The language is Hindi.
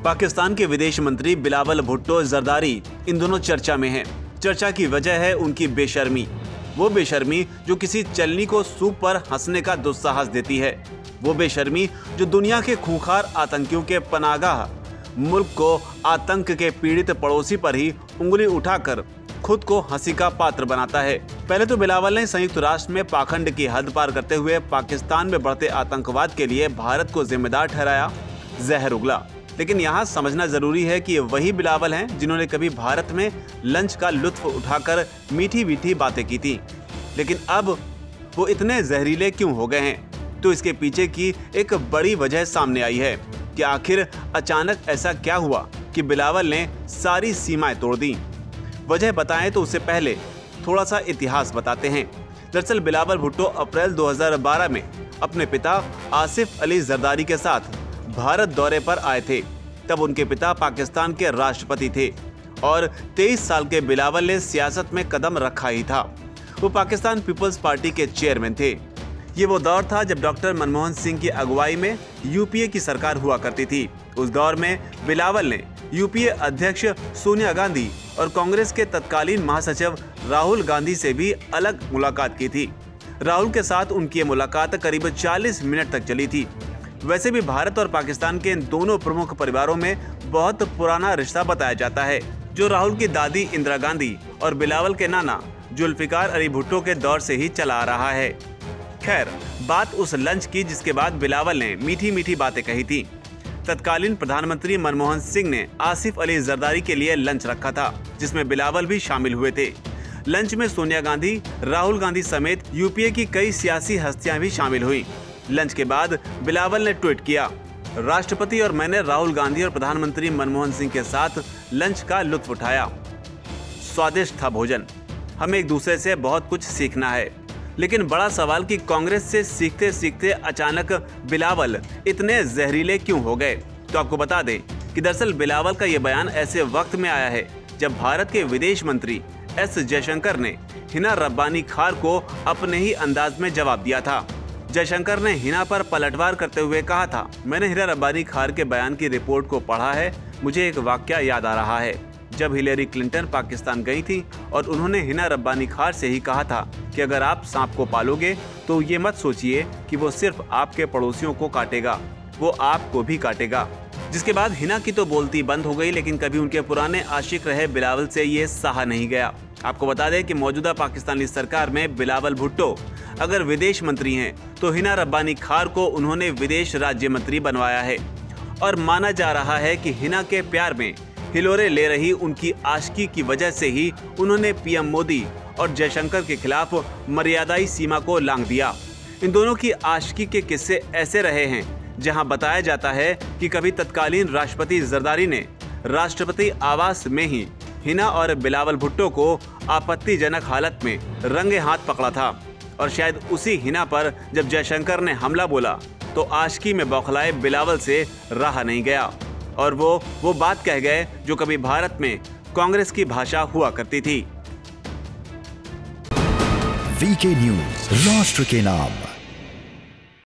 पाकिस्तान के विदेश मंत्री बिलावल भुट्टो जरदारी इन दोनों चर्चा में हैं। चर्चा की वजह है उनकी बेशर्मी। वो बेशर्मी जो किसी चलनी को सूप पर हंसने का दुस्साहस देती है। वो बेशर्मी जो दुनिया के खूंखार आतंकियों के पनाहगाह मुल्क को आतंक के पीड़ित पड़ोसी पर ही उंगली उठाकर खुद को हंसी का पात्र बनाता है। पहले तो बिलावल ने संयुक्त राष्ट्र में पाखंड की हद पार करते हुए पाकिस्तान में बढ़ते आतंकवाद के लिए भारत को जिम्मेदार ठहराया, जहर उगला। लेकिन यहाँ समझना जरूरी है कि वही बिलावल हैं जिन्होंने कभी भारत में लंच का लुत्फ उठाकर मीठी मीठी बातें की थी। लेकिन अब वो इतने जहरीले क्यों हो गए हैं? तो इसके पीछे की एक बड़ी वजह सामने आई है कि आखिर अचानक ऐसा क्या हुआ कि बिलावल ने सारी सीमाएं तोड़ दी। वजह बताएं तो उससे पहले थोड़ा सा इतिहास बताते हैं। दरअसल बिलावल भुट्टो अप्रैल 2012 में अपने पिता आसिफ अली जरदारी के साथ भारत दौरे पर आए थे। तब उनके पिता पाकिस्तान के राष्ट्रपति थे और 23 साल के बिलावल ने सियासत में कदम रखा ही था। वो पाकिस्तान पीपल्स पार्टी के चेयरमैन थे। ये वो दौर था जब डॉक्टर मनमोहन सिंह की अगुवाई में यूपीए की सरकार हुआ करती थी। उस दौर में बिलावल ने यूपीए अध्यक्ष सोनिया गांधी और कांग्रेस के तत्कालीन महासचिव राहुल गांधी से भी अलग मुलाकात की थी। राहुल के साथ उनकी ये मुलाकात करीब 40 मिनट तक चली थी। वैसे भी भारत और पाकिस्तान के इन दोनों प्रमुख परिवारों में बहुत पुराना रिश्ता बताया जाता है, जो राहुल की दादी इंदिरा गांधी और बिलावल के नाना जुल्फिकार अली भुट्टो के दौर से ही चला आ रहा है। खैर, बात उस लंच की जिसके बाद बिलावल ने मीठी मीठी बातें कही थी। तत्कालीन प्रधानमंत्री मनमोहन सिंह ने आसिफ अली जरदारी के लिए लंच रखा था, जिसमें बिलावल भी शामिल हुए थे। लंच में सोनिया गांधी, राहुल गांधी समेत यूपीए की कई सियासी हस्तियां भी शामिल हुई। लंच के बाद बिलावल ने ट्वीट किया, राष्ट्रपति और मैंने राहुल गांधी और प्रधानमंत्री मनमोहन सिंह के साथ लंच का लुत्फ उठाया। स्वादिष्ट था भोजन। हमें एक दूसरे से बहुत कुछ सीखना है। लेकिन बड़ा सवाल कि कांग्रेस से सीखते सीखते अचानक बिलावल इतने जहरीले क्यों हो गए? तो आपको बता दें कि दरअसल बिलावल का ये बयान ऐसे वक्त में आया है जब भारत के विदेश मंत्री एस जयशंकर ने हिना रब्बानी खार को अपने ही अंदाज में जवाब दिया था। जयशंकर ने हिना पर पलटवार करते हुए कहा था, मैंने हिना रब्बानी खार के बयान की रिपोर्ट को पढ़ा है। मुझे एक वाकया याद आ रहा है। जब हिलेरी क्लिंटन पाकिस्तान गई थी और उन्होंने हिना रब्बानी खार से ही कहा था कि अगर आप सांप को पालोगे तो ये मत सोचिए कि वो सिर्फ आपके पड़ोसियों को काटेगा, वो आपको भी काटेगा। जिसके बाद हिना की तो बोलती बंद हो गई, लेकिन कभी उनके पुराने आशिक रहे बिलावल से ये सहा नहीं गया। आपको बता दें कि मौजूदा पाकिस्तानी सरकार में बिलावल भुट्टो अगर विदेश मंत्री हैं तो हिना रब्बानी खार को उन्होंने विदेश राज्य मंत्री बनवाया है। और माना जा रहा है कि हिना के प्यार में हिलोरे ले रही उनकी आशिकी की वजह से ही उन्होंने पीएम मोदी और जयशंकर के खिलाफ मर्यादाई सीमा को लांघ दिया। इन दोनों की आशिकी के किस्से ऐसे रहे हैं जहां बताया जाता है कि कभी तत्कालीन राष्ट्रपति जरदारी ने राष्ट्रपति आवास में ही हिना और बिलावल भुट्टो को आपत्तिजनक हालत में रंगे हाथ पकड़ा था। और शायद उसी हिना पर जब जयशंकर ने हमला बोला तो आशिकी में बौखलाए बिलावल से रहा नहीं गया और वो बात कह गए जो कभी भारत में कांग्रेस की भाषा हुआ करती थी। वीके न्यूज़, राष्ट्र के नाम।